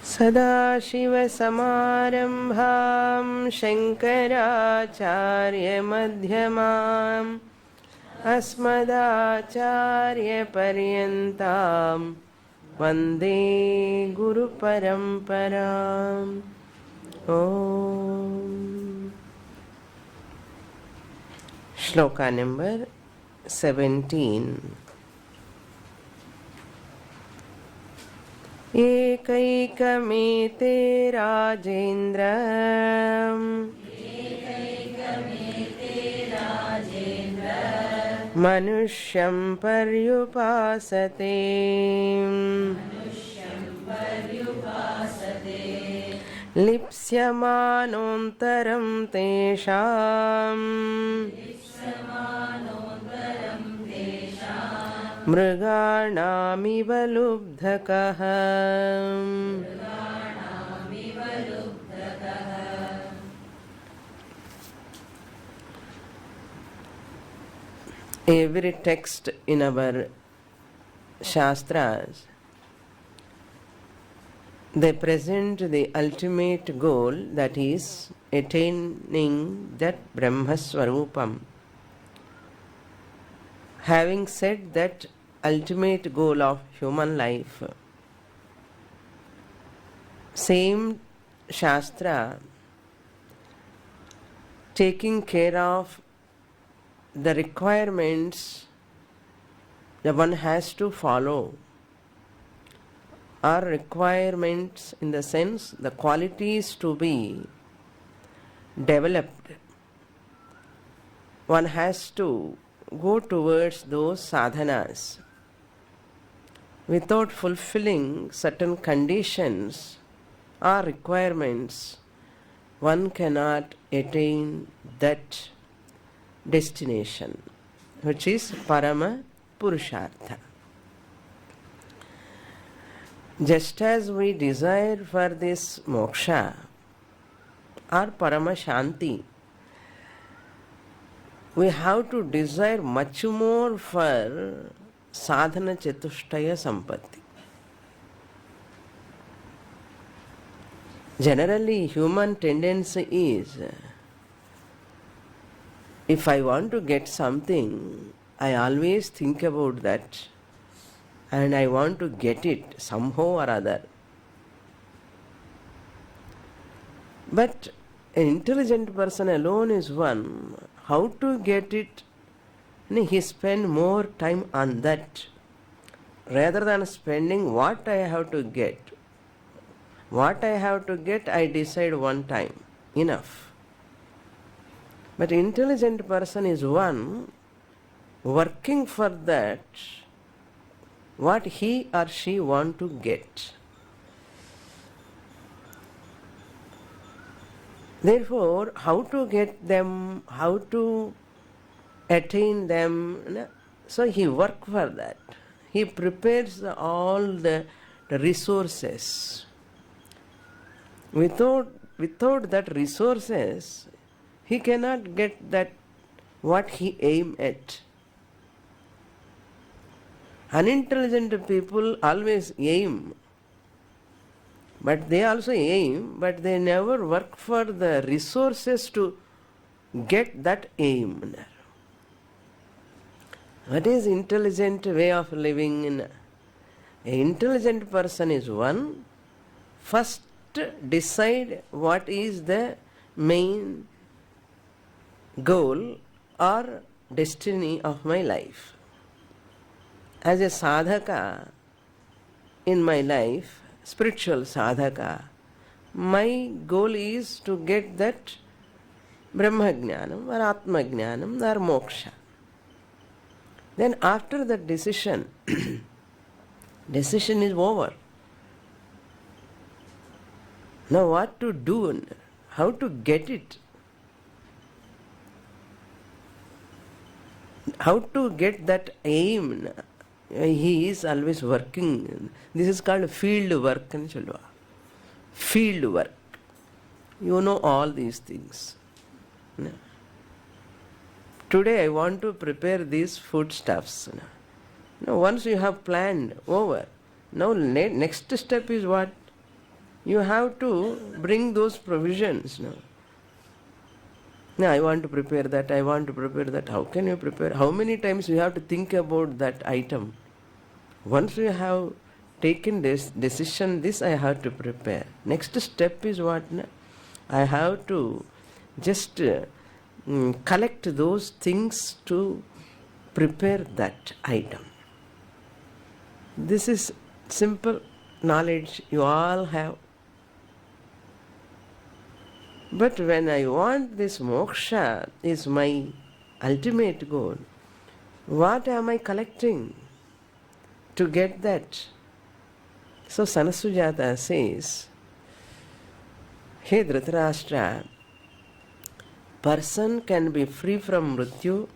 सदाशिवसमारम्भां शङ्कराचार्यमध्यमाम् अस्मदाचार्यपर्यन्तां वन्दे गुरुपरम्पराम्. ॐ श्लोका नंबर 17. एकैकमेते राजेन्द्र मनुष्यं पर्युपासते लिप्स्यमानोऽन्तरं तेषाम् मृगाणामिव लुब्धकः. Every text in our Shastras, they present the ultimate goal, that is attaining that Brahma Swarupam. Having said that ultimate goal of human life, same Shastra taking care of the requirements that one has to follow, are requirements in the sense the qualities to be developed. One has to go towards those sadhanas. Without fulfilling certain conditions or requirements, one cannot attain that destination, which is Parama Purushartha. Just as we desire for this moksha or Parama Shanti, we have to desire much more for sadhana chatushtaya sampatti. Generally, human tendency is, if I want to get something, I always think about that and I want to get it somehow or other. But an intelligent person alone is one. How to get it? He spends more time on that rather than spending what I have to get. What I have to get, I decide one time. Enough. But intelligent person is one working for that what he or she want to get. Therefore, how to get them, how to attain them, so he works for that. He prepares all the resources. Without that resources, he cannot get that what he aim at. Unintelligent people always aim, but they also aim, but they never work for the resources to get that aim. What is intelligent way of living? An intelligent person is one. First decide what is the main goal or destiny of my life. As a sadhaka in my life, spiritual sadhaka, my goal is to get that Brahma Jnanam or Atma Jnanam or Moksha. Then after that decision, decision is over. Now what to do, how to get it, how to get that aim. He is always working. This is called field work. Field work. You know all these things. Today I want to prepare these foodstuffs. Now once you have planned over, now next step is what? you have to bring those provisions. No? Now, I want to prepare that, I want to prepare that. How can you prepare? How many times you have to think about that item? Once you have taken this decision, this I have to prepare. Next step is what? No? I have to just collect those things to prepare that item. This is simple knowledge you all have. But when I want this moksha is my ultimate goal, what am I collecting to get that? So Sanath Sujathiyam says, Hey Dhritarashtra, person can be free from mrityu,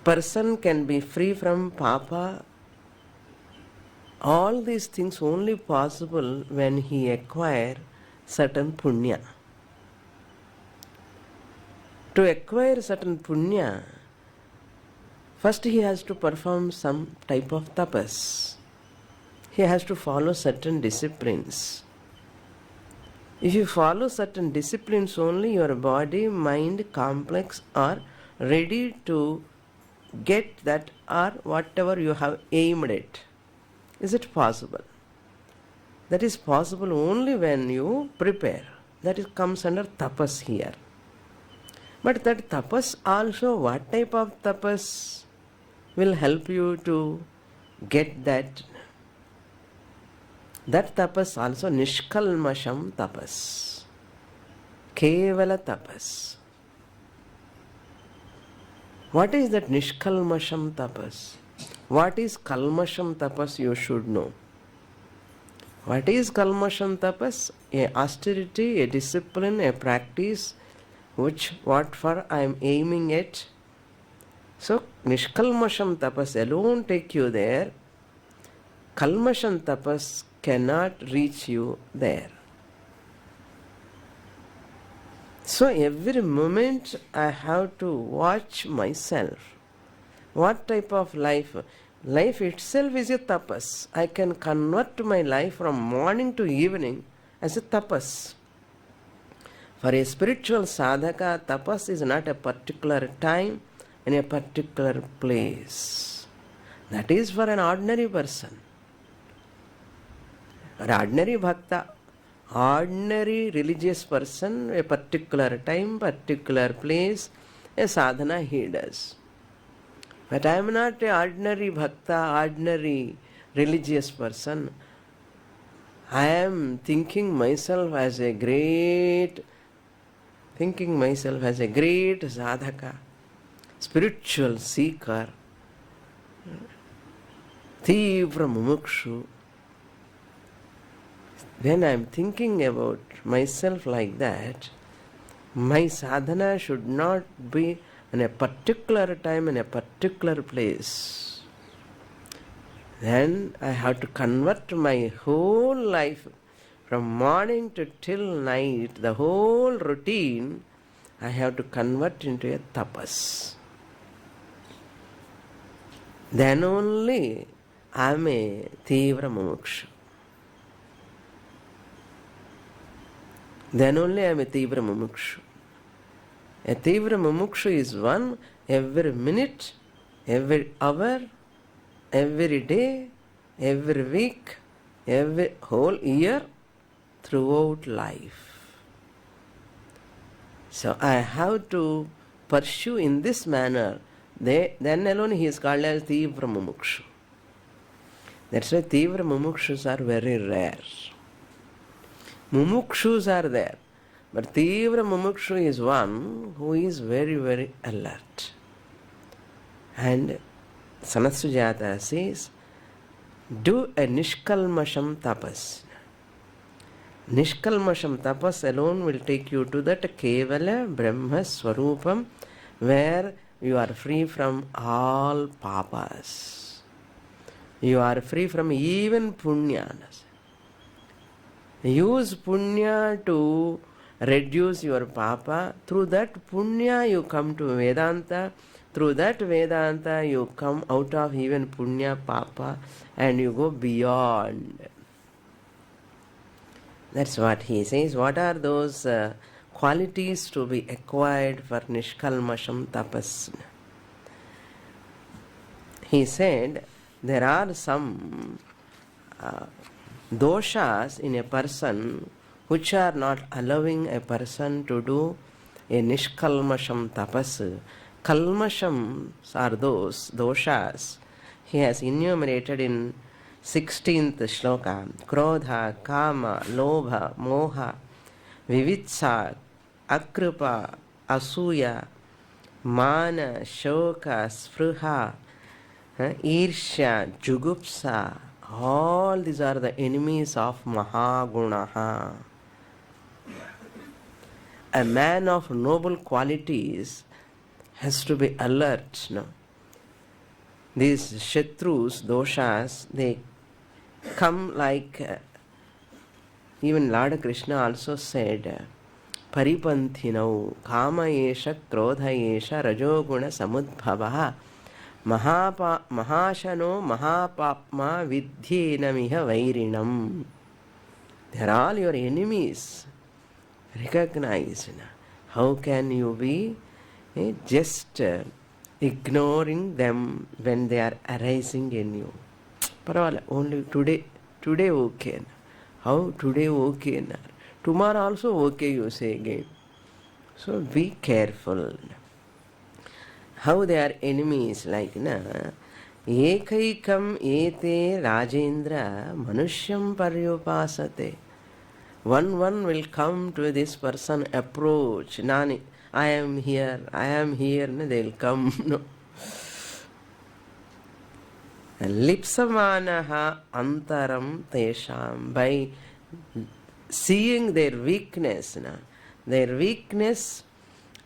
person can be free from papa. All these things only possible when he acquire certain punya. To acquire certain punya, first he has to perform some type of tapas. He has to follow certain disciplines. If you follow certain disciplines only, your body, mind, complex are ready to get that or whatever you have aimed at. Is it possible? That is possible only when you prepare. That comes under tapas here. But that tapas also, what type of tapas will help you to get that? That tapas also nishkalmasham tapas. Kevala tapas. What is that nishkalmasham tapas? What is kalmasham tapas you should know. What is kalmasham tapas? A austerity, a discipline, a practice what for I am aiming at. So nishkalmasham tapas alone take you there. Kalmasham tapas cannot reach you there. So every moment I have to watch myself. What type of life? Life itself is a tapas. I can convert my life from morning to evening as a tapas. For a spiritual sadhaka, tapas is not a particular time in a particular place. That is for an ordinary person. An ordinary bhakta, ordinary religious person, a particular time, particular place, a sadhana he does. But I am not an ordinary bhakta, ordinary religious person. I am thinking myself as a great sadhaka, spiritual seeker, tivra mumukshu. When I am thinking about myself like that, my sadhana should not be in a particular time, in a particular place. Then I have to convert my whole life from morning to till night, the whole routine, I have to convert into a tapas. Then only I am a tivra mumukshu. Then only I am a tivra mumukshu. A tivra mumukshu is one every minute, every hour, every day, every week, every whole year, throughout life. So I have to pursue in this manner. Then alone he is called as tivra mumukshu. That's why tivra mumukshus are very rare. Mumukshus are there. But tivra mumukshu is one who is very, very alert. And Sanath Sujathiyam says, do a nishkalmasham tapas. Nishkalmasham tapas alone will take you to that kevala brahma swarupam, where you are free from all papas. You are free from even punyanas. Use punya to reduce your papa. Through that punya you come to Vedanta. Through that Vedanta you come out of even punya papa and you go beyond. That's what he says. What are those qualities to be acquired for Nishkalmasham tapas? He said there are some doshas in a person which are not allowing a person to do a Nishkalmasham tapas. Kalmashams are those doshas he has enumerated in 16th shloka. Krodha, Kama, Lobha, Moha, Vivitsa, Akrupa, Asuya, Mana, Shoka, Spruha, Irsha, Jugupsa. All these are the enemies of Mahagunaha. A man of noble qualities has to be alert. No? These Shatrus, doshas, they come like, even Lord Krishna also said, Paripanthinau, Kama Yesha, Krodha Yesha, Rajoguna Samudbhavaha, Mahashano, Mahapapma, Vidyenamiha Vairinam. They are all your enemies. Recognize. How can you be just ignoring them when they are arising in you? Paravala, only today okay. How today okay? Tomorrow also okay, you say again. So be careful. How they are enemies, like Ekaikam ete Rajendra Manushyam Paryupasate. One will come to this person, approach, Nani, I am here, no, they'll come. No. Lipsamanaha antaram tesham, by seeing their weakness,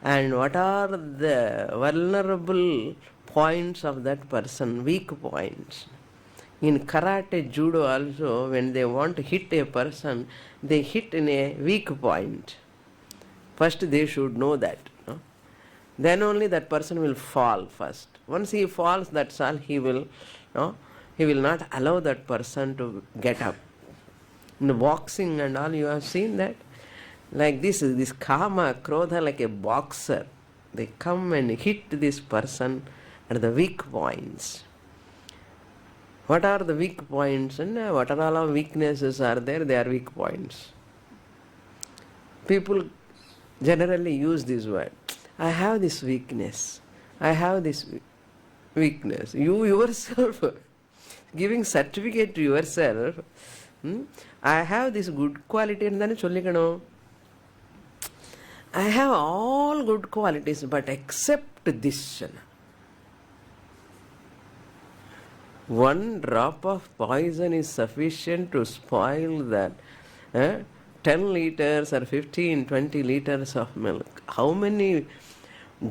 and what are the vulnerable points of that person, weak points. In karate, judo also, when they want to hit a person, they hit in a weak point. First they should know that. No? Then only that person will fall first. Once he falls, that's all. He will not allow that person to get up. In the boxing and all, you have seen that. Like this Kama, Krodha, like a boxer. They come and hit this person at the weak points. What are the weak points and what are all our weaknesses are there? They are weak points. People generally use this word. I have this weakness. I have this weakness. You yourself giving certificate to yourself. I have this good quality and then chollikano. I have all good qualities but except this. One drop of poison is sufficient to spoil that 10 liters or 15, 20 liters of milk. How many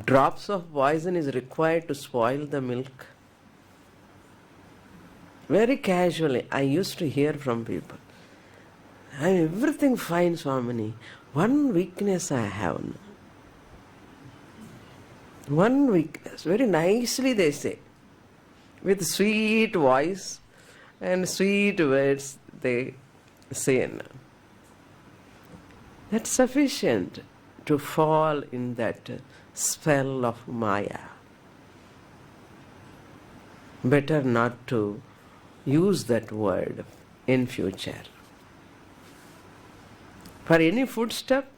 drops of poison is required to spoil the milk? Very casually, I used to hear from people, everything fine, Swamini. One weakness I have. One weakness. Very nicely they say. With sweet voice and sweet words they say. That's sufficient to fall in that spell of Maya. Better not to use that word in future. For any footstep,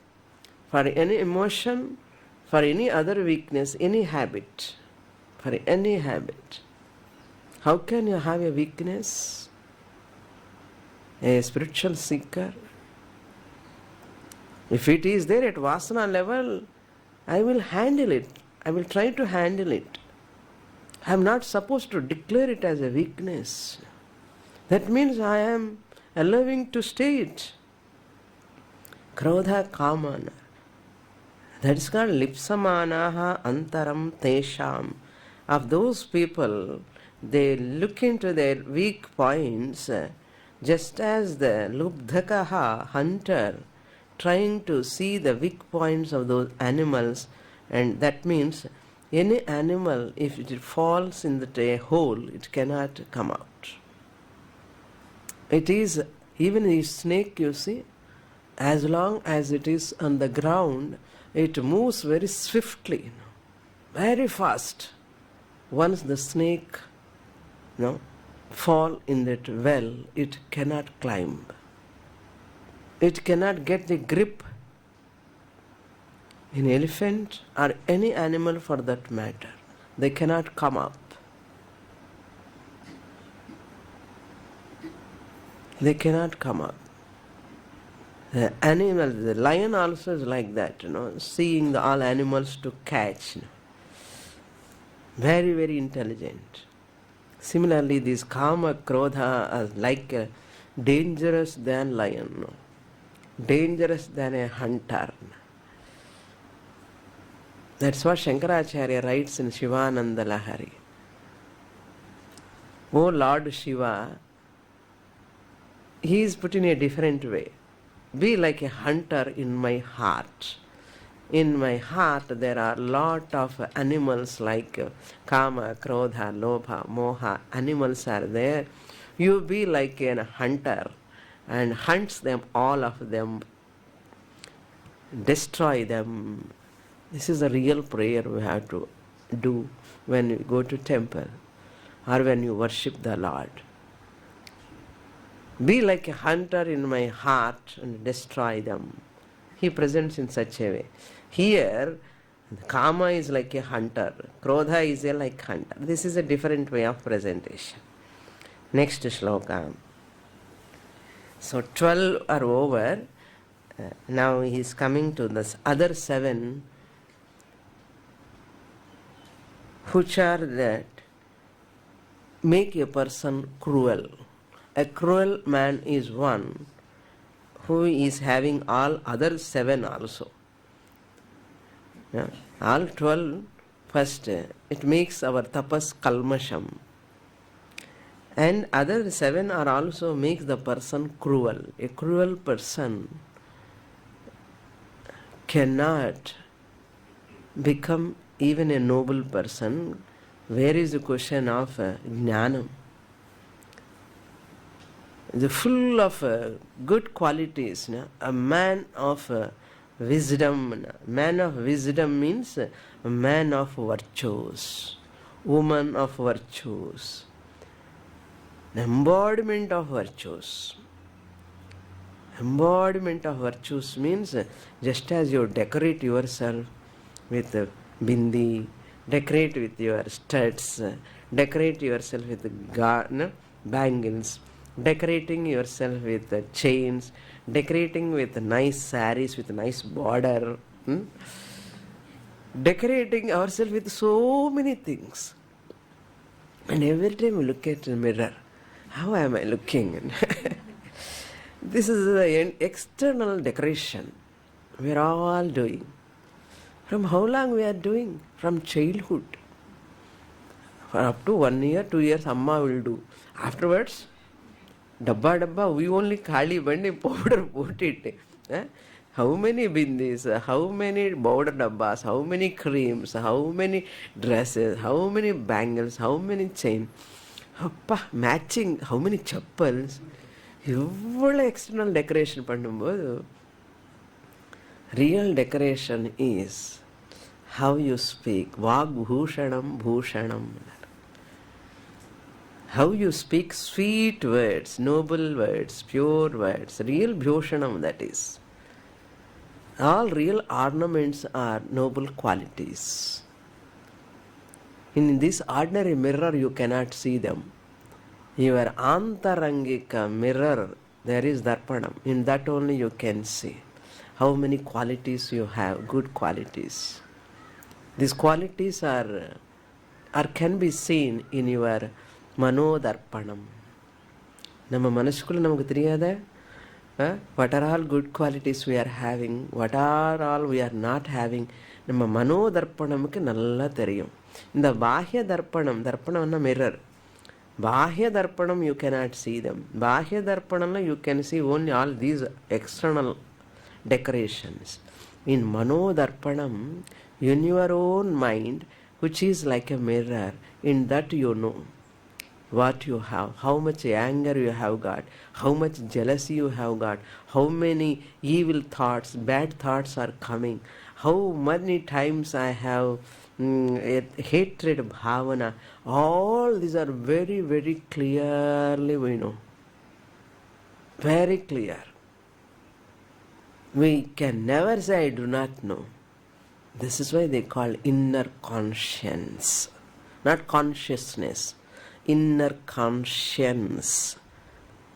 for any emotion, for any other weakness, any habit, for any habit. How can you have a weakness? A spiritual seeker? If it is there at Vasana level, I will handle it. I will try to handle it. I am not supposed to declare it as a weakness. That means I am allowing to stay it. Krodha Kamana. That is called Lipsamanaha Antaram Tesham. Of those people, they look into their weak points just as the Lubdhakaha hunter trying to see the weak points of those animals, and that means any animal, if it falls in a hole, it cannot come out. It is, even a snake, you see, as long as it is on the ground, it moves very swiftly, very fast. Once the snake fall in that well, it cannot climb. It cannot get the grip. An elephant or any animal for that matter, they cannot come up. They cannot come up. The animal, the lion also is like that, seeing all animals to catch. Very, very intelligent. Similarly, these Kama, Krodha are like dangerous than lion, dangerous than a hunter. That's what Shankaracharya writes in Shivananda Lahari. O Lord Shiva, he is put in a different way. Be like a hunter in my heart. In my heart there are lot of animals like Kama, Krodha, Lobha, Moha. Animals are there. You be like a hunter and hunts them, all of them. Destroy them. This is a real prayer we have to do when you go to temple or when you worship the Lord. Be like a hunter in my heart and destroy them. He presents in such a way. Here, Kama is like a hunter. Krodha is a like hunter. This is a different way of presentation. Next shloka. So 12 are over. Now he is coming to the other 7, which are that make a person cruel. A cruel man is one who is having all other 7 also. All 12, first, it makes our tapas kalmasham. And other 7 are also makes the person cruel. A cruel person cannot become even a noble person. Where is the question of jnanam? The full of good qualities. A man of wisdom. Man of wisdom means a man of virtues. Woman of virtues. Embodiment of virtues. Embodiment of virtues means just as you decorate yourself with bindi, decorate with your studs, decorate yourself with bangles, decorating yourself with chains, decorating with nice saris with nice border, decorating ourselves with so many things. And every time we look at the mirror, how am I looking? This is the external decoration we are all doing. From how long we are doing? From childhood. For up to 1 year, 2 years, Amma will do. Afterwards, dabba, we only khali bandi powder put it. How many bindis, how many powder dabbas, how many creams, how many dresses, how many bangles, how many chain, matching, how many chappals. Every external decoration பண்ணும்போது real decoration is how you speak. Vagbhushanam bhushanam. How you speak sweet words, noble words, pure words. Real bhushanam, that is. All real ornaments are noble qualities. In this ordinary mirror you cannot see them. Your antarangika mirror, there is darpanam. In that only you can see how many qualities you have, good qualities. These qualities are can be seen in your manodarpanam. Nama manasukulu namakku theriyada? What are all good qualities we are having? What are all we are not having? Nama manodarpanamukku nalla theriyum. In the bahya darpanam, darpanam is mirror. Bahya darpanam you cannot see them. Bahya darpanam you can see only all these external decorations. In Mano Darpanam, in your own mind, which is like a mirror, in that you know. what you have, how much anger you have got, how much jealousy you have got, how many evil thoughts, bad thoughts are coming, how many times I have hatred bhavana. All these are very, very clearly we know. Very clear. We can never say I do not know. This is why they call inner conscience, not consciousness. Inner conscience.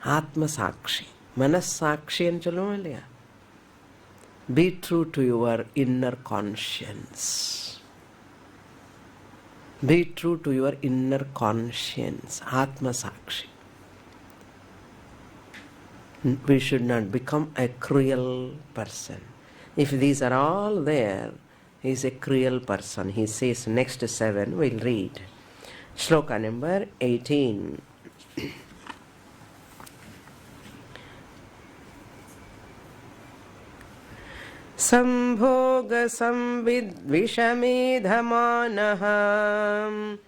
Atma Sakshi. Manas Sakshi and Chalumaliya. Be true to your inner conscience. Be true to your inner conscience. Atma Sakshi. We should not become a cruel person. If these are all there, he is a cruel person. He says next 7, we'll read. Shloka number 18. Sambhoga samvid vishamedhamanaha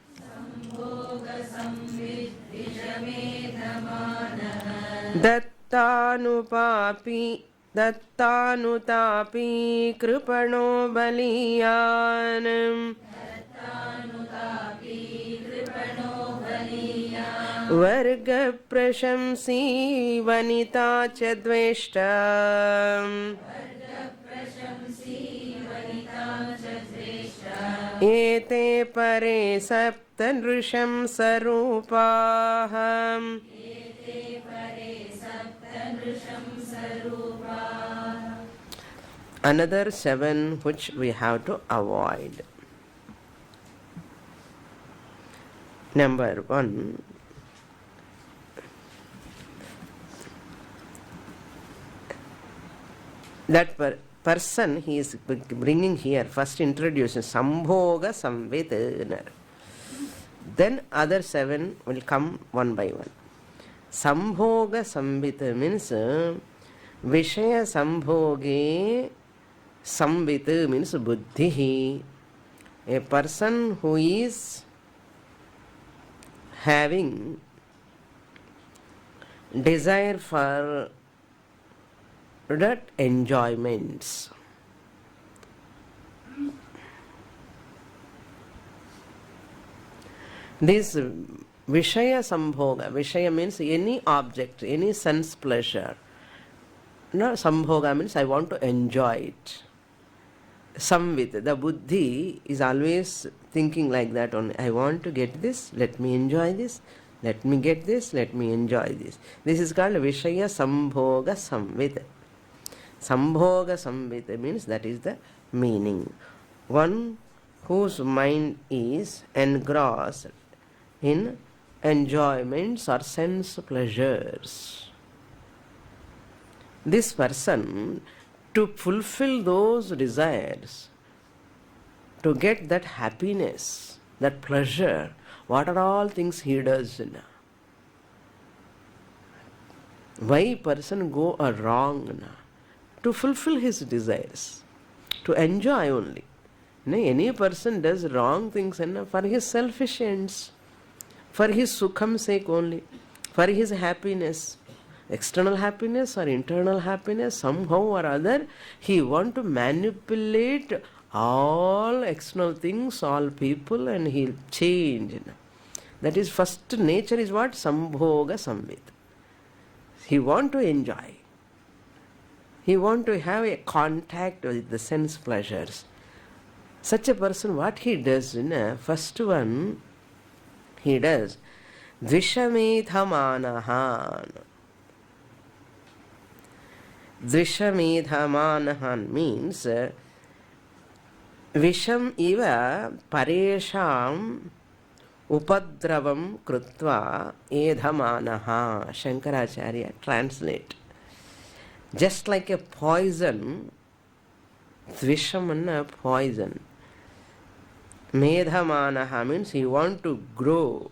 Dattanutapi kripano baliyan Varga prashamsi vanita cha dveshta Ete pare sapta nrisham sarupaham. Another 7 which we have to avoid. Number 1. That person he is bringing here, first introduces Sambhoga Samvit. Then other 7 will come one by one. Sambhoga Samvit means Vishaya Sambhoge Samvit means Buddhi. A person who is having desire for that enjoyments. This Vishaya Sambhoga, Vishaya means any object, any sense pleasure. No, Sambhoga means I want to enjoy it. Samvit, the buddhi is always thinking like that only. I want to get this, let me enjoy this. Let me get this, let me enjoy this. This is called Vishaya Sambhoga Samvit. Sambhoga Samvit means that is the meaning. One whose mind is engrossed in enjoyments or sense pleasures. This person, to fulfill those desires, to get that happiness, that pleasure, what are all things he does? Why person go wrong? To fulfill his desires, to enjoy only. Any person does wrong things for his selfish ends, for his sukham sake only, for his happiness, external happiness or internal happiness, somehow or other, he want to manipulate all external things, all people, and he'll change. That is first nature is what? Sambhoga Samvit. He want to enjoy. He want to have a contact with the sense pleasures. Such a person, what he does, first one, he does Dvishamedhamanahan. Dvishamedhamanahan means Visham iva paresham upadravam krutva edhamanaha. Shankaracharya translate. Just like a poison, Dvishamanna poison. Medhamanaha means he want to grow.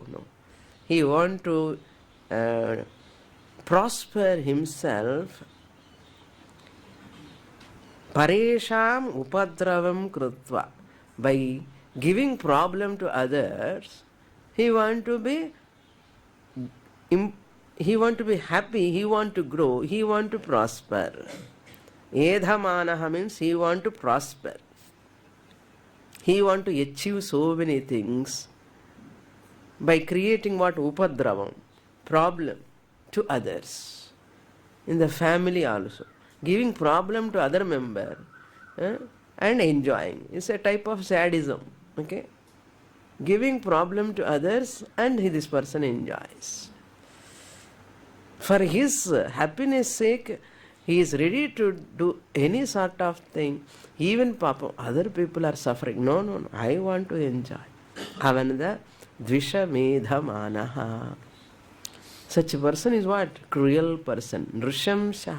He want to prosper himself. Paresham upadravam krutva. By giving problem to others, he want to be he want to be happy, he want to grow, he want to prosper. Edhamanaha means he want to prosper. He want to achieve so many things by creating what? Upadravam, problem to others. In the family also. Giving problem to other member and enjoying. It's a type of sadism. Okay? Giving problem to others and this person enjoys. For his happiness sake, he is ready to do any sort of thing. Even Papa, other people are suffering. No, I want to enjoy. Avanada dvisha medhamanaha. Such a person is what? Cruel person. Nrishamsha.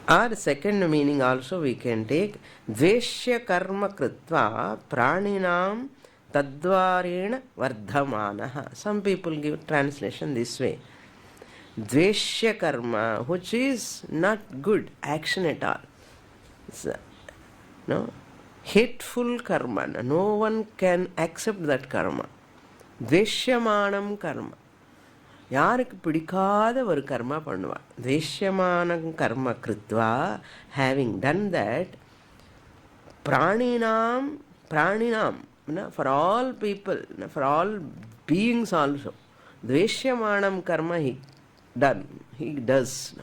Or second meaning also we can take dveshya karma kritva praninam tadvarena vardhamanaha. Some people give translation this way. Dveshya karma, which is not good action at all. It's, no, hateful karma. No one can accept that karma. Dveshyamanam karma. யாருக்கு பிடிக்காத ஒரு கர்மா பண்ணுவா. தேஷ்யமான கர்ம கிருத்வா, having done that, பிராணினாம், for all people, for all beings also, தேஷ்யமானம் karma he does.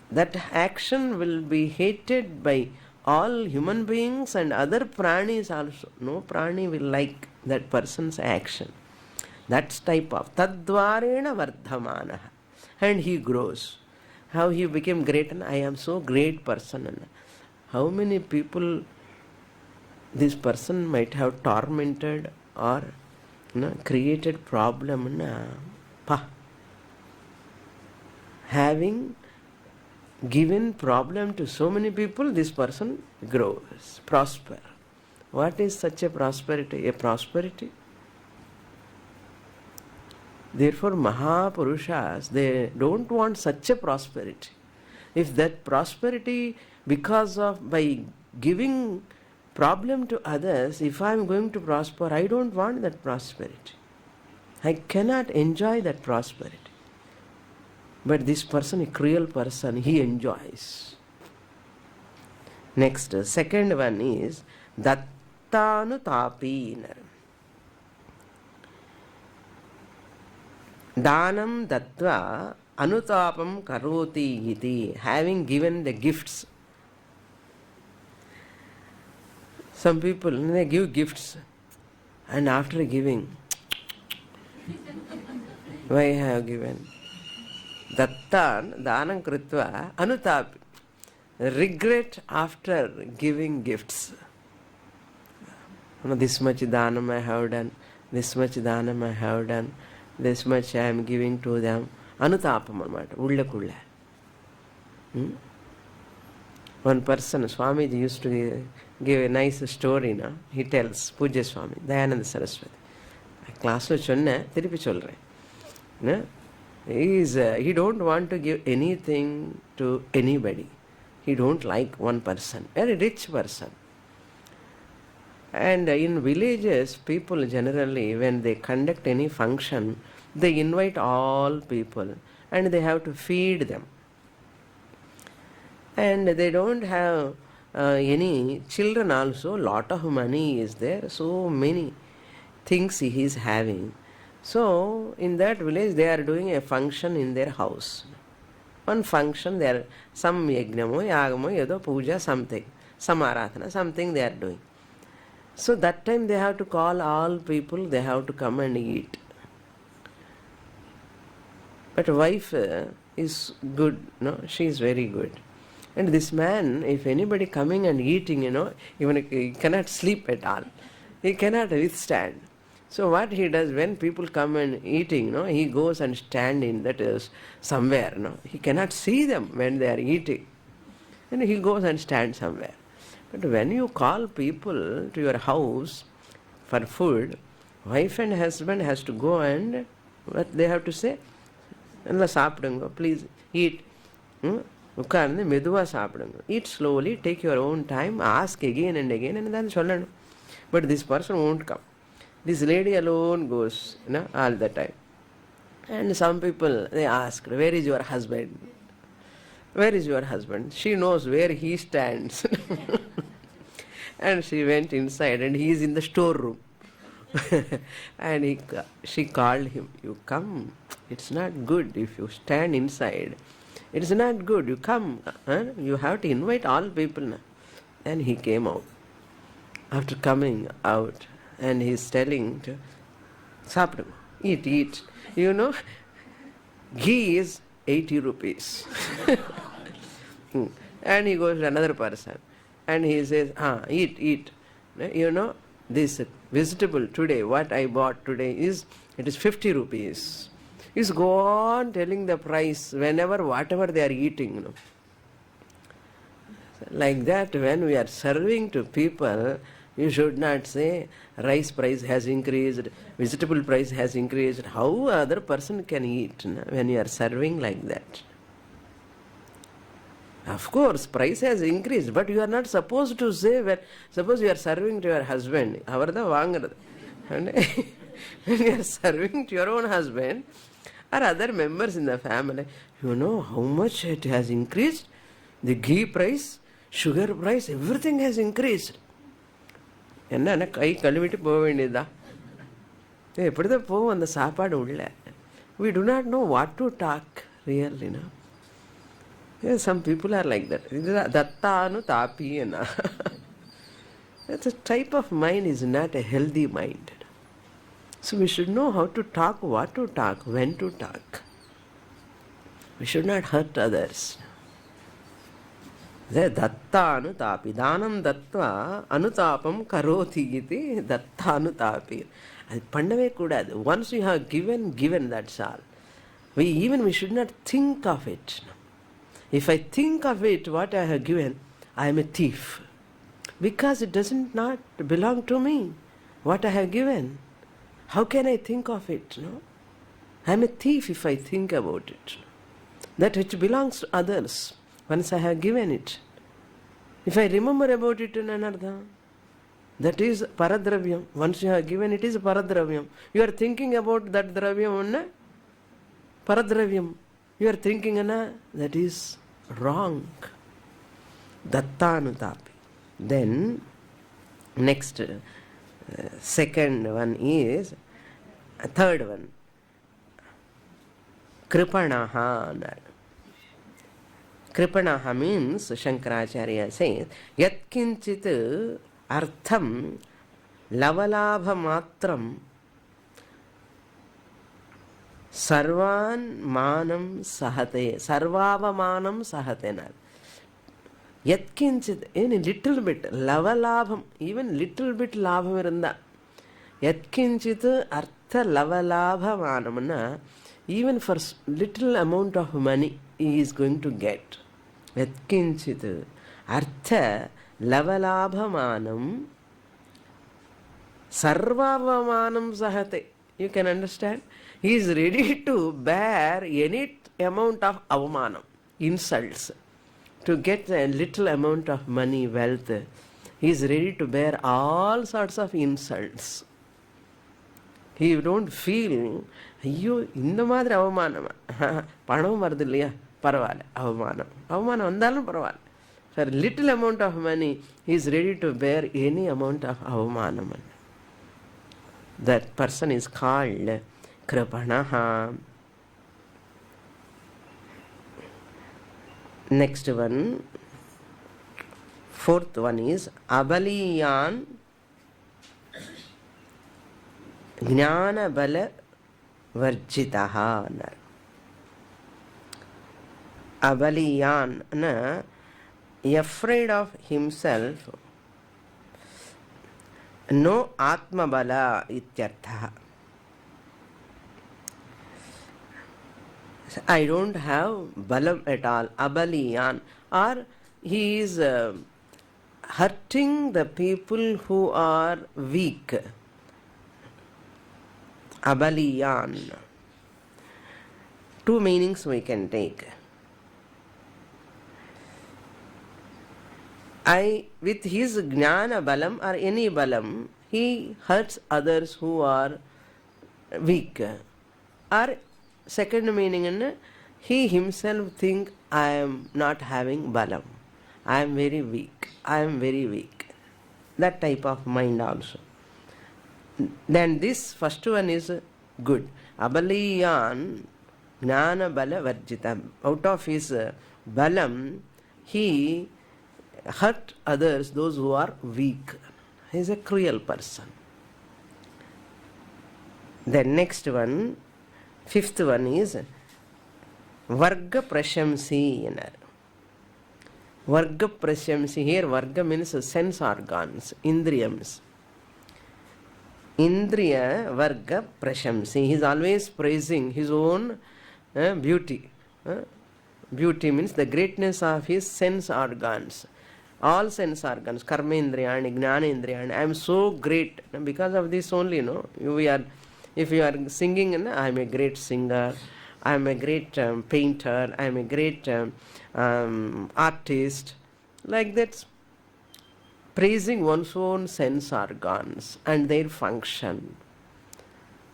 That action will be hated by all human beings and other pranis also. No prani will like that person's action. That's type of tadvarena vardhamanaha. And he grows. How he became great, and I am so great person. And how many people this person might have tormented or created problem. Having given problem to so many people, this person grows, prosper. What is such a prosperity? A prosperity. Therefore, Mahapurushas, they don't want such a prosperity. If that prosperity, by giving problem to others, if I am going to prosper, I don't want that prosperity. I cannot enjoy that prosperity. But this person, a cruel person, he enjoys. Next, second one is Dattanutapi. Danam dattva anutapam karoti iti. Having given the gifts. Some people, they give gifts, and after giving, why I have given? Dattan, danam kritva, anutapi. Regret after giving gifts. This much dhanam I have done, this much dhanam I have done, this much I am giving to them. Anutapam anamata, ullakulla. One person, Swamiji used to give a nice story. He tells, Puja Swami, Dayananda Saraswati. Class lo chonna, thirupi solren. He don't want to give anything to anybody. He don't like one person, very rich person. And in villages, people generally, when they conduct any function, they invite all people and they have to feed them. And they don't have any children also. Lot of money is there, so many things he is having. So in that village they are doing a function in their house. One function, there some yajnamo, yagamo, yado puja, something, samaratana, something they are doing. So that time they have to call all people, they have to come and eat. But wife is good, she is very good. And this man, if anybody coming and eating, even he cannot sleep at all. He cannot withstand. So what he does, when people come and eating, he goes and stand in, that is somewhere. He cannot see them when they are eating. And he goes and stands somewhere. But when you call people to your house for food, wife and husband has to go and what they have to say? Please eat. உட்கார்ந்து மெதுவாக சாப்பிடுங்க. eat slowly, take your own time, ask again and again and then சொல்லணும். But this person won't come. This lady alone goes, all the time. And some people, they ask, where is your husband? Where is your husband? She knows where he stands. And she went inside and he is in the storeroom. And she called him, you come. It's not good if you stand inside. It's not good. You come. You have to invite all people. And he came out. After coming out, and he's telling to sapdu, eat. Ghee is 80 rupees. And he goes to another person and he says, eat. This vegetable today, what I bought today it is 50 rupees. He's go on telling the price whenever, whatever they are eating. Like that, when we are serving to people, you should not say rice price has increased, vegetable price has increased. How other person can eat when you are serving like that? Of course, price has increased, but you are not supposed to say, suppose you are serving to your husband, avarda vaangiradhu. And when you are serving to your own husband or other members in the family, you know how much it has increased. The ghee price, sugar price, everything has increased. என்ன கை கழுவிட்டு போக வேண்டியதுதான். எப்படிதான் போவோம் அந்த சாப்பாடு உள்ள. We do not know what to talk really. Some people are like that. Dattanu tapi. That type of mind is not a healthy mind. So we should know how to talk, what to talk, when to talk. We should not hurt others. Dattanu tapi. Danam dattva anutapam karoti iti dattanu tapi. அது பண்ணவே கூடாது. Once you have given, that's all. We should not think of it. If I think of it, what I have given, I am a thief. Because it doesn't not belong to me, what I have given. How can I think of it? I am a thief if I think about it. That which belongs to others, once I have given it. If I remember about it in another, that is paradravyam. Once you have given, it is paradravyam. You are thinking about that dravyam, paradravyam. You are thinking, that is wrong. Dattanutapi. Then, next, second one is, third one, kripanaha. Kripanaha means, Shankaracharya says, yatkinchit artham lavalabha matram sarvan manam sahate. Sarvavamanam sahate. Yatkinchit, in a little bit, lavalabham, even little bit labham irunda. Yatkinchit artha lavalabha manamana, even for little amount of money he is going to get. Yatkinchit artha lavalabhamanam sarvavamanam sahate. You can understand? He is ready to bear any amount of avamanam, insults. To get a little amount of money, wealth, he is ready to bear all sorts of insults. He don't feel, ஐயோ இந்த மாதிரி அவமானமா, பணம் வருது இல்லையா, பரவாயில்ல, அவமானம் வந்தாலும் பரவாயில்ல. For little amount of money, he is ready to bear any amount of avamanam. That person is called kripanaha. Next one, fourth one is abaliyan jnana bala varjitaha. Abaliyan, afraid of himself, no atma bala ityartha. I don't have balam at all. Abaliyan. Or he is hurting the people who are weak. Abaliyan. Two meanings we can take. with his jnana balam or any balam, he hurts others who are weak. Or second meaning, he himself think, I am not having balam. I am very weak. I am very weak. That type of mind also. Then this first one is good. Abaliyan jnana bala varjitam. Out of his balam, he hurt others, those who are weak. He is a cruel person. The next one, fifth one is Varga Prashamsi. Varga Prashamsi. Here Varga means sense organs, Indriyams. Indriya Varga Prashamsi. He is always praising his own beauty. Beauty means the greatness of his sense organs. All sense organs, Karma Indriyani, Jnana Indriyani. I am so great. Because of this only, if you are singing, I am a great singer, I am a great painter, I am a great artist. Like that, praising one's own sense organs and their function.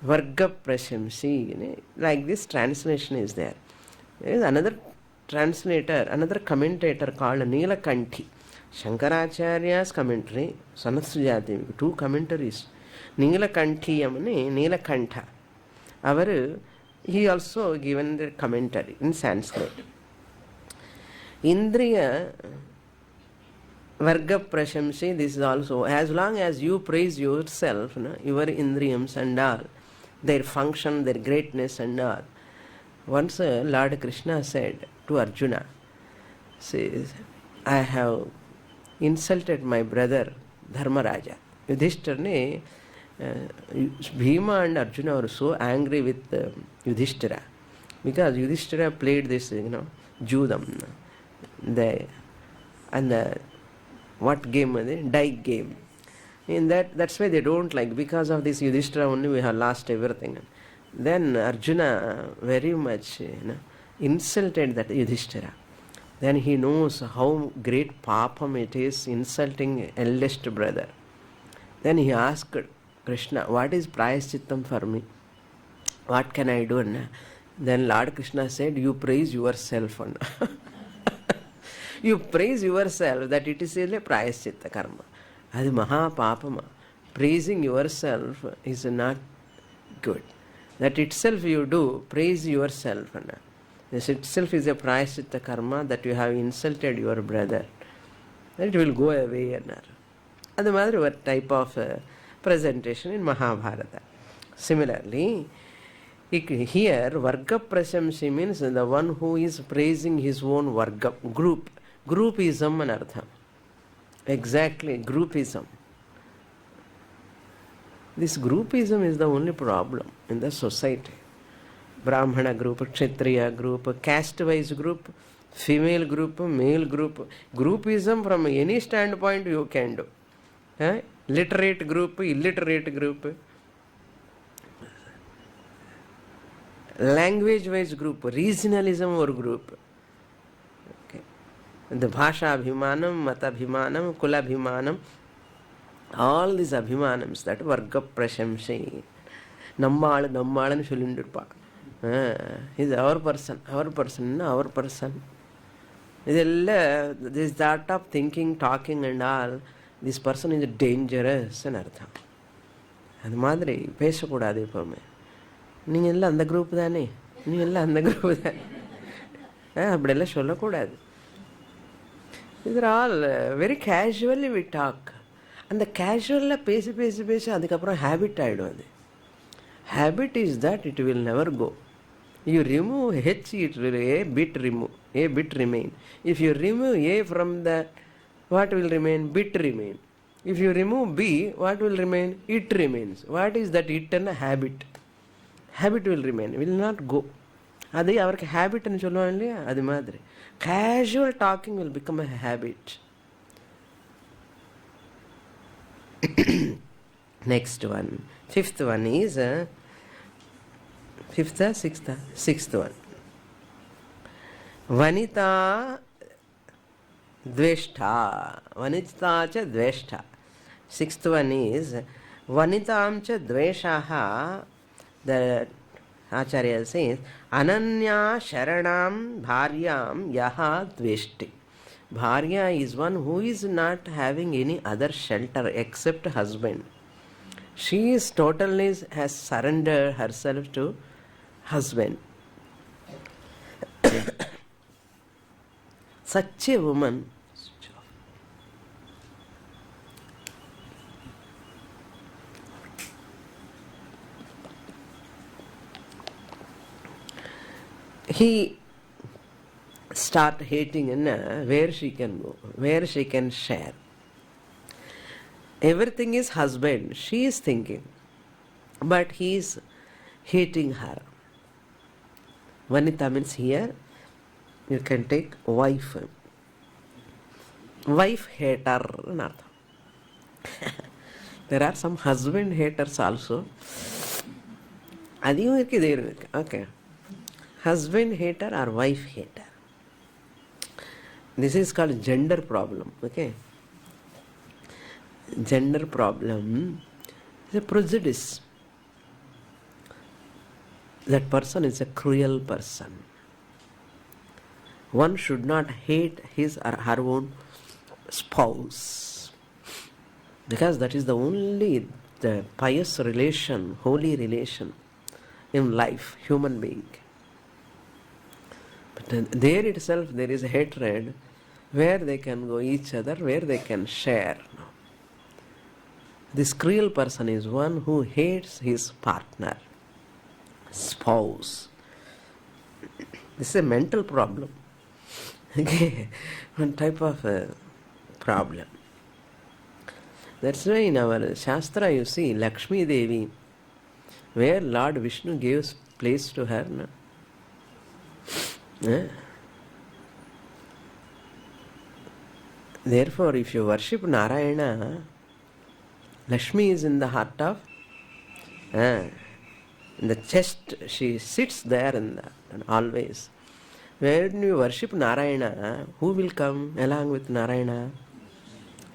Varga Prashamsi. Like this translation is there. There is another translator, another commentator called Neelakanthi. Shankaracharya's commentary, Sanath Sujathiyam, 2 commentaries. Neelakantiyam, Neelakantha. He also given the commentary in Sanskrit. Indriya Varga Prashamsi, this is also, as long as you praise yourself, your Indriyams and all, their function, their greatness and all. Once Lord Krishna said to Arjuna, says, I have insulted my brother Dharmaraja. Yudhishthira, Bhima and Arjuna were so angry with Yudhishthira because Yudhishthira played this, Judam, what game? Die game. In that's why they don't like. Because of this Yudhishthira only we have lost everything. Then Arjuna very much insulted that Yudhishthira. Then he knows how great papam it is insulting eldest brother. Then he asked Krishna, what is prayashchittam for me? What can I do? Then Lord Krishna said, you praise yourself. You praise yourself, that it is a prayashchitta karma. Adi maha papama. Praising yourself is not good. That itself you do, praise yourself. This itself is a prayashchitta karma that you have insulted your brother. It will go away. That's another type of presentation in Mahabharata. Similarly, here Varga Prashamsi means the one who is praising his own Varga, group. Groupism and artham. Exactly, groupism. This groupism is the only problem in the society. Brahmana group, Kshatriya group, caste-wise group, female group, male group. Groupism from any standpoint you can do. Literate group, illiterate group. Language-wise group, regionalism or group. Okay. The Bhasha Abhimanam, Mata Abhimanam, Kula Abhimanam, all these Abhimanams, that Varga Prashamsi. Nammalan Shulindirpa. He's our person. This that of thinking, talking and all, this person is dangerous and artham. And Madri, Pesakudadi for me. Ningella and the group dani. Ningella and the group dani. Abdella Sholakudad. These are all very casually we talk. And the casual pesi adikapra habit aidodi. Habit is that it will never go. You remove H, it will A bit remain. If you remove A from that, what will remain? Bit remain. If you remove B, what will remain? It remains. What is that it and a habit? Habit will remain, will not go. That's our habit and adi madre. Casual talking will become a habit. Next one. Fifth one is sixth one. Vanita Dveshta. Vanita cha dveshta. Sixth one is Vanitam cha dveshaha. The Acharya says Ananya Sharanam Bharyam Yaha Dveshti. Bharya is one who is not having any other shelter except husband. She is totally has surrendered herself to husband. Such a woman he start hating in where she can go, where she can share. Everything is husband, she is thinking, but he is hating her. Vanita means here you can take wife. Wife hater. There are some husband haters also. Okay. Husband hater or wife hater. This is called gender problem. Okay. Gender problem is a prejudice. That person is a cruel person. One should not hate his or her own spouse, because that is the only the pious relation, holy relation in life, human being. But there itself there is a hatred where they can go each other, where they can share. This cruel person is one who hates his partner, spouse. This is a mental problem. Okay, one type of problem. That's why in our Shastra you see Lakshmi Devi, where Lord Vishnu gives place to her. No? Therefore, if you worship Narayana, Lakshmi is in the heart of, in the chest, she sits there in that, and always. When you worship Narayana, who will come along with Narayana?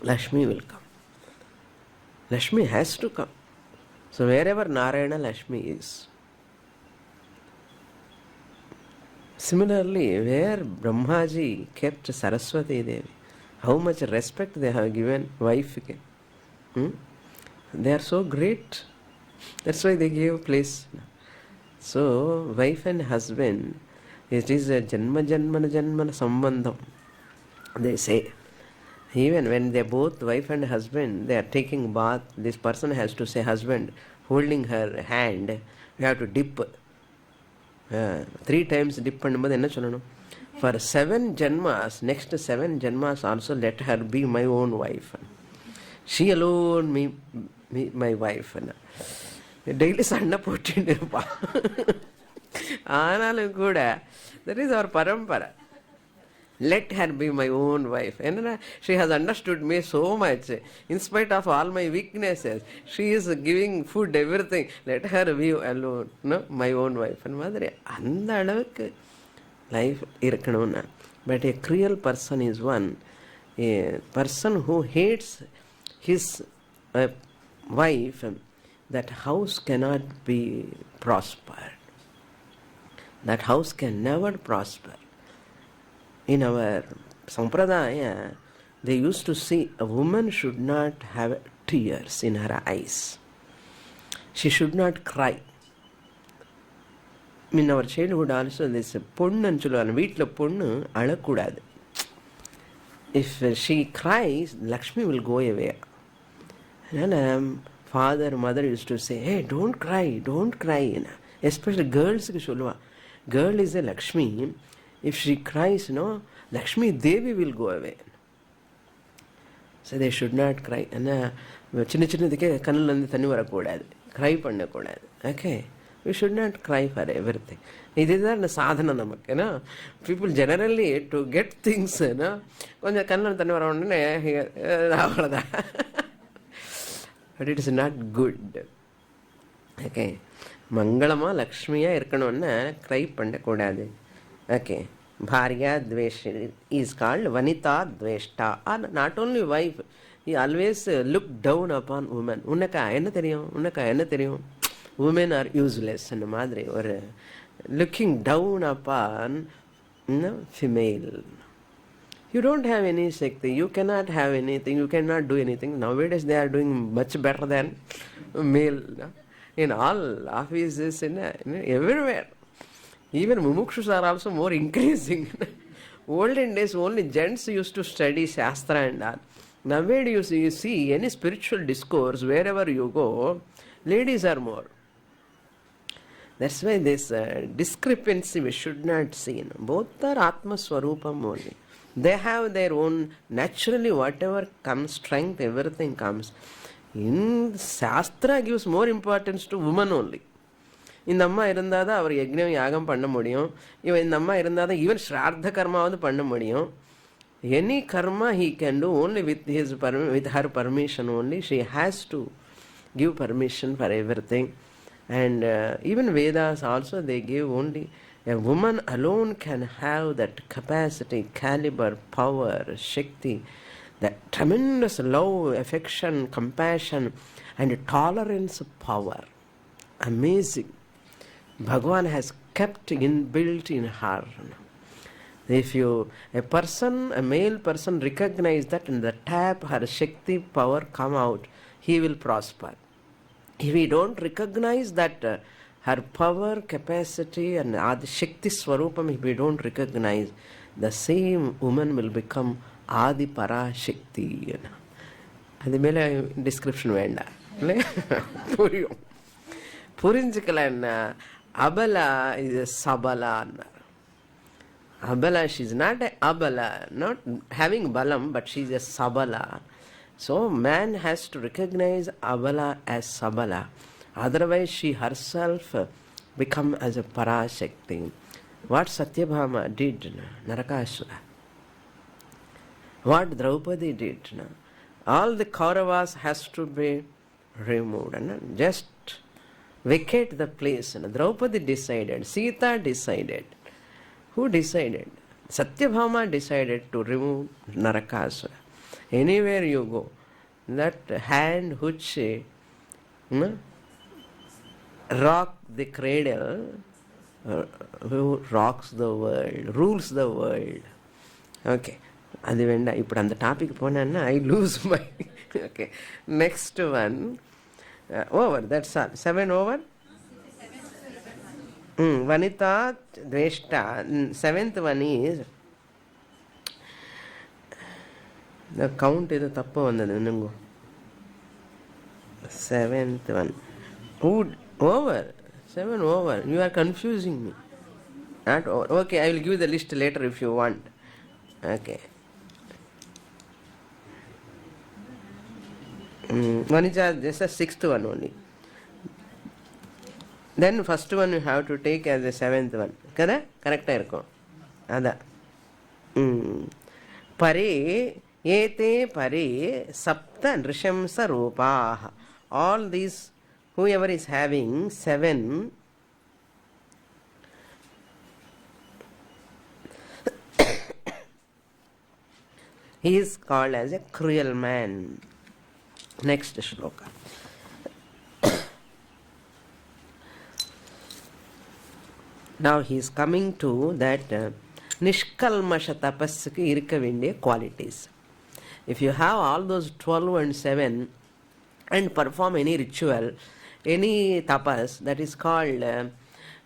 Lakshmi will come. Lakshmi has to come. So wherever Narayana, Lakshmi is. Similarly, where Brahmaji kept Saraswati Devi, how much respect they have given wife. They are so great. That's why they gave place. So, wife and husband, it is a janma sambandham. They say, even when they both, wife and husband, they are taking bath, this person has to say, husband, holding her hand, you have to dip. 3 times dip. For 7 janmas, next 7 janmas also let her be my own wife. She alone, my wife. Daily Sanda Putinirpa. Analu Kuda. That is our parampara. Let her be my own wife. And she has understood me so much. In spite of all my weaknesses, she is giving food, everything. Let her be alone, no, my own wife. And Madre, andaluk life irkanuna. But a cruel person is one, a person who hates his wife. That house cannot be prospered. That house can never prosper. In our Sampradaya, they used to say a woman should not have tears in her eyes. She should not cry. In our childhood also, they say, Ponnu anchulu, veetla ponnu alakudadu. If she cries, Lakshmi will go away. And father, mother used to say, hey, don't cry, don't cry. Especially girls. Girl is a Lakshmi. If she cries, no, Lakshmi Devi will go away. So they should not cry. And cry panna kodadu. Okay. We should not cry for everything. This is the sadhana namak. People generally to get things, but it is not good. Okay. Mangalama Lakshmiya irkanonna cry panna kodadu. Okay. Bharya Dvesh is called Vanita Dveshta. And not only wife, he always looked down upon women. Unnaka enna theriyum? Women are useless. Or looking down upon female. You don't have any Shakti. You cannot have anything. You cannot do anything. Nowadays they are doing much better than male. In all offices, everywhere. Even mumukshus are also more increasing. Olden days only gents used to study Shastra and all. Nowadays you see any spiritual discourse, wherever you go, ladies are more. That's why this discrepancy we should not see. Both are Atma Swarupam only. They have their own, naturally whatever comes, strength, everything comes. In Shastra gives more importance to woman only. இந்த அம்மா இருந்தால் தான் அவர் யஜ்ஞம் யாகம் பண்ண முடியும். இந்த அம்மா இருந்தால் தான் ஈவன் ஸ்ரார்த்த கர்மாவது பண்ண முடியும். Any karma he can do only with her permission only. She has to give permission for everything. And even Vedas also they give only a woman alone can have that capacity, caliber, power, Shakti, that tremendous love, affection, compassion and tolerance power. Amazing. Bhagavan has kept inbuilt in her. If a male person recognize that and the tap her Shakti power come out, he will prosper. If we don't recognize that her power, capacity and Adi Shakti Swarupam, if we don't recognize, the same woman will become Adi Para Shakti. Adi mele description venda. Puriyum. Purinjikalan Abala is a Sabala. Abala, she is not a Abala, not having Balam, but she is a Sabala. So man has to recognize Abala as Sabala. Otherwise she herself become as a Parashakti. What Satyabhama did, Narakasura. What Draupadi did. All the Kauravas has to be removed. Just vacate the place. Draupadi decided. Sita decided. Who decided? Satyabhama decided to remove Narakasura. Anywhere you go, that hand which rock the cradle, who rocks the world, rules the world. Okay. Adi venda. Ippudu and the topic ponanna I lose my. Okay. Next one. Over. That's all. 7 over. Vanita Dveshta. 7th one is. The count is tappa vandadu ningu. 7th one. Over. 7 over. You are confusing me. Not over. Okay, I will give the list later if you want. Okay. One is just a 6th one only. Then first one you have to take as the 7th one. Correct? Correct irukkum. Ada. Pare ete pare sapta nrishamsa rupaah. All these, whoever is having 7 he is called as a cruel man. Next shloka. Now he is coming to that Nishkalmasha tapassuku irukka vendiya qualities. If you have all those 12 and 7 and perform any ritual, any tapas, that is called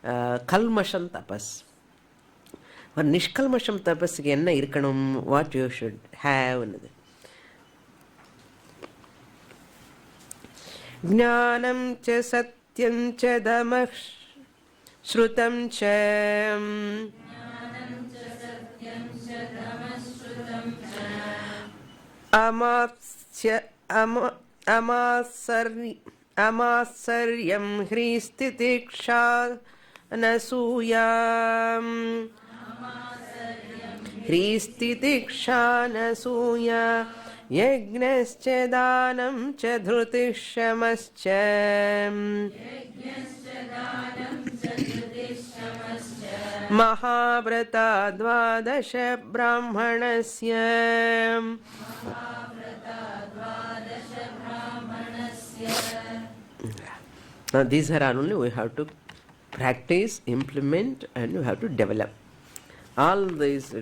Kalmasham tapas. For Nishkalmasham tapassuku enna irkanum, what you should have. Jnanam cha satyam cha damah shrutam cha amasaryam hristitiksha nasuyam hristitiksha nasuya yajnascha danam cha dhrutishamascha Mahavrata Dvadasha Brahmanasya. Now these are only we have to practice, implement, and you have to develop. All these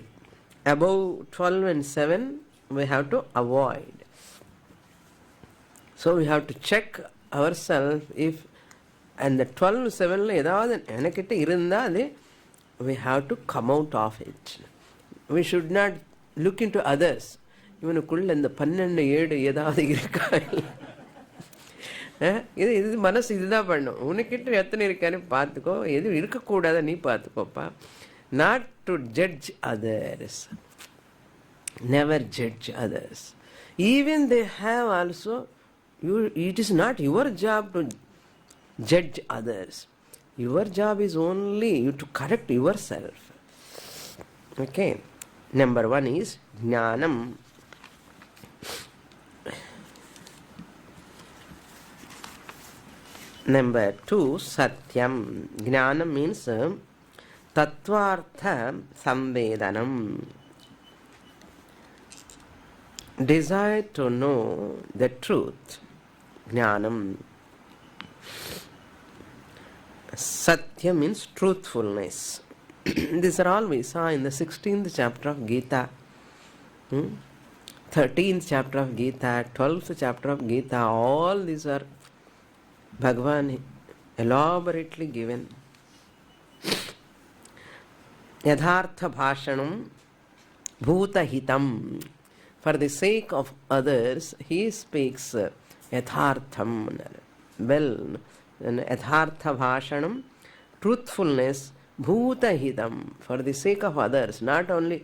above 12 and 7 we have to avoid. So we have to check ourselves if and the 12 7 ஏதாவது எனக்கிட்ட இருந்தால் we have to come out of it. We should not look into others. இவனுக்குள்ள இந்த 12 7 ஏதாவது இருக்கா, இது மனசு இதுதான் பண்ணும். உனக்கிட்ட எத்தனை இருக்கான்னு பார்த்துக்கோ, எது இருக்கக்கூடாத நீ பார்த்துக்கோப்பா. Not to judge others. Never judge others. Even they have also, it is not your job to judge others. Your job is only to correct yourself. Okay. Number 1 is jnanam. Number 2, satyam. Jnanam means tattvartha samvedanam. Desire to know the truth. Jnanam. Satya means truthfulness. These are all we saw in the 16th chapter of Gita, 13th chapter of Gita, 12th chapter of Gita. All these are Bhagavan elaborately given. Yadhartha bhashanam bhutahitam. For the sake of others, he speaks yathartham, well, and yathartha bhashanam, truthfulness, bhutahitam, for the sake of others, not only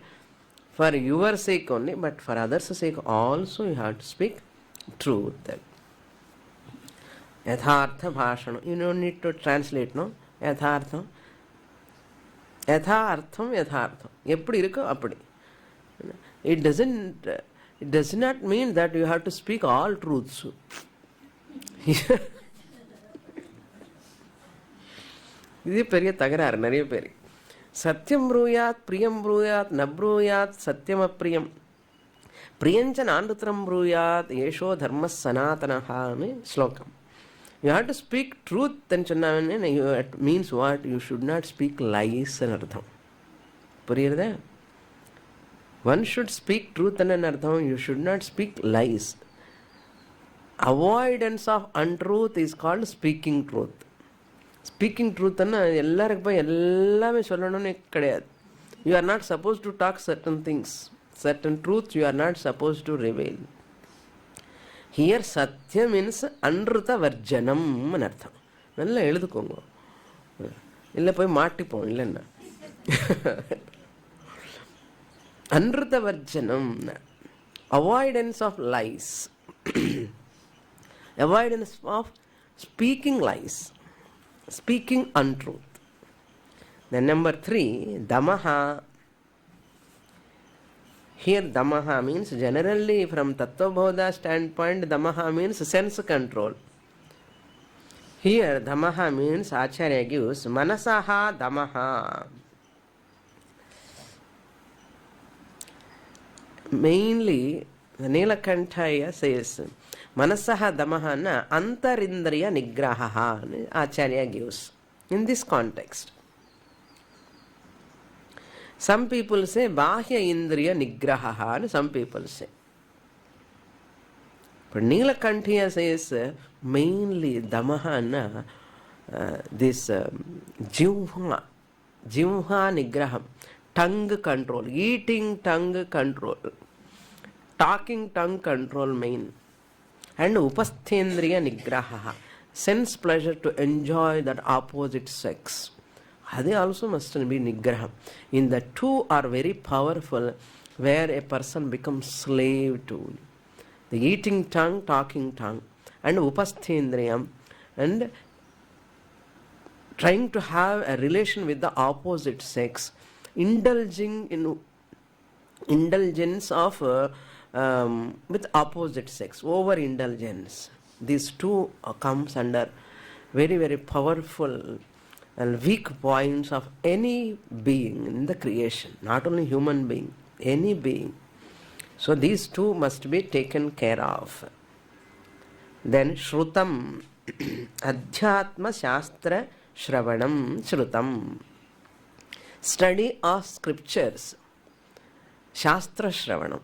for your sake only, but for others' sake also you have to speak truth. Yathartha bhashanam, you don't need to translate, no? Yathartham, yathartham, yathartham, eppadi irukko appadi. It does not mean that you have to speak all truths. இது பெரிய தகராறு நிறைய பேர். சத்தியம் ப்ரூயாத் பிரியம் ப்ரூயாத் ந ப்ரூயாத் சத்தியம் அப்பிரியம் பிரியஞ்ச நாண்டுத்திரம் ப்ரூயாத் ஏஷோ தர்ம சனாதனஹான்னு ஸ்லோகம். யூ ஹேவ் டு ஸ்பீக் ட்ரூத்ன்னு சொன்னாங்கன்னு it means what? You should not speak லைஸ்ன்னு அர்த்தம். புரியுறதா? One should speak truth and anartham. You should not speak lies. Avoidance of untruth is called speaking truth. Speaking truth and எல்லாருக்கு போய் எல்லாமே சொல்லணும்னு கிடையாது. You are not supposed to talk certain things. Certain truths you are not supposed to reveal. Here satya means anruta varjanam ன்னு அர்த்தம். நல்லா எழுதுக்கோங்க, இல்லை போய் மாட்டிப்போம் இல்லைன்னா. Anruta varjanam, avoidance of lies, avoidance of speaking lies, speaking untruth. Then number 3, damaha. Here damaha means, generally from Tattvabodha standpoint, damaha means sense control. Here damaha means, Acharya gives manasaha damaha. Mainly Nilakantaya says manasaha damaha na antarindriya nigraha, Acharya gives in this context. Some people say bahya indriya nigraha, some people say. But Nilakantaya says mainly damaha na this jivha nigraham, tongue control, eating tongue control, talking tongue control main, and upasthendriya nigraha, sense pleasure to enjoy that opposite sex. They also must be nigraham. In the two are very powerful, where a person becomes slave to the eating tongue, talking tongue, and upasthendriyam, and trying to have a relation with the opposite sex, indulging in indulgence of with opposite sex, overindulgence. These two comes under very, very powerful and weak points of any being in the creation, not only human being, any being. So these two must be taken care of. Then Shrutam, Adhyatma Shastra Shravanam Shrutam. Study of scriptures, Shastra Shravanam.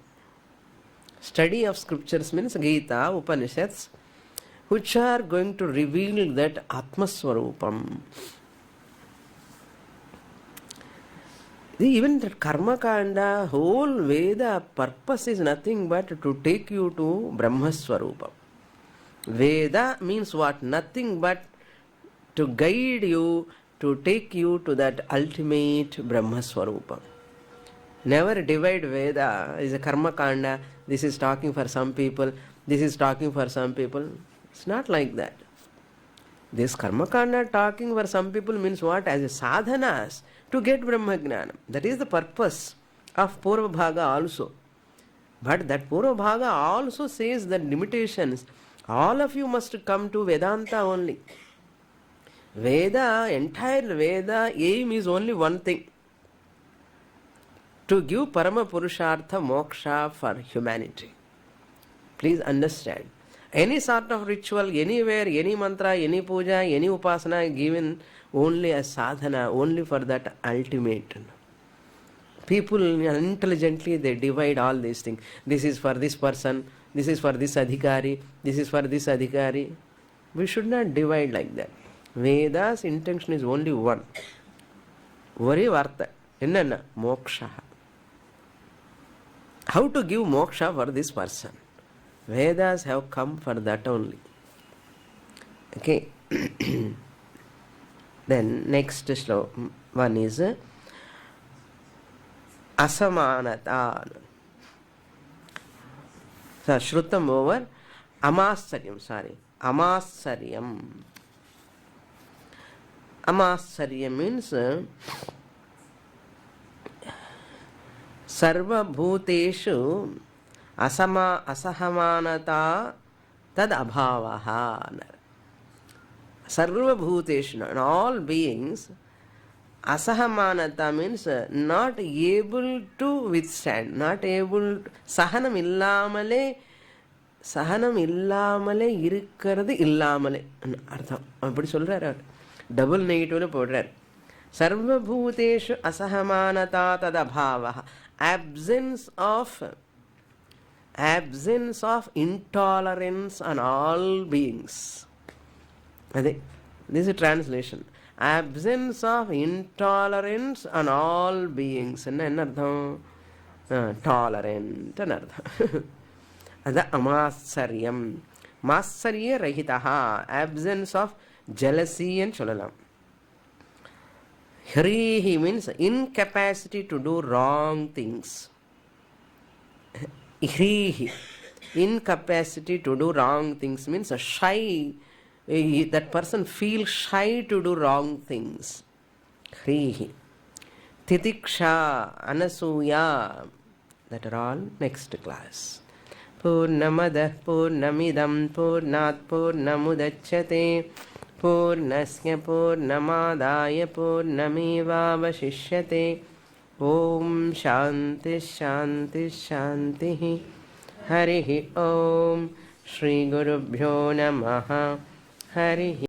Study of scriptures means Gita, Upanishads, which are going to reveal that Atmaswarupam. Even that Karma Kanda, whole Veda purpose is nothing but to take you to Brahmaswarupam. Veda means what? Nothing but to guide you, to take you to that ultimate Brahmaswarupam. Never divide Veda is a Karma Kanda. This is talking for some people, this is talking for some people. It's not like that. This Karma Kanda talking for some people means what? As a sadhanas to get Brahmagnana. That is the purpose of Purva Bhaga also. But that Purva Bhaga also says that limitations. All of you must come to Vedanta only. Veda, entire Veda aim is only one thing. To give Parama Purushartha Moksha for humanity. Please understand. Any sort of ritual, anywhere, any mantra, any puja, any upasana given only as sadhana, only for that ultimate. People intelligently they divide all these things. This is for this person, this is for this adhikari, this is for this adhikari. We should not divide like that. Veda's intention is only one. Vari vartha. Enna? Moksha. How to give moksha for this person? Vedas have come for that only. Okay. Then next one is asamanata. So Shrutam over Amasaryam. Amasaryam. Amasaryam means Sarva Bhuteshu Asahamanata Tad Abhavaha. Sarva Bhuteshu, in all beings, Asahamanata means not able to withstand, not able, Sahanam illamale irukkaradhu illamale. Artham. Appadi solraru. Double negative la podrar. Sarva Bhuteshu Asahamanata Tad Abhavaha. Absence of intolerance on all beings. This is a translation. Absence of intolerance on all beings. Tolerant. That's Amasaryam. Matsarya Rahitaha. Absence of jealousy and cholalam. Hrihi means incapacity to do wrong things. Hrihi. Incapacity to do wrong things means a shy. That person feels shy to do wrong things. Hrihi. Titiksha, Anasuya. That are all next class. Purnamadah Purnamidam Purnat Purnamudachyate Purnasya Purnamadaya Purnamevavashishyate. Om Shanti Shanti Shanti. Harihi Om. Shri Gurubhyo Namaha. Harihi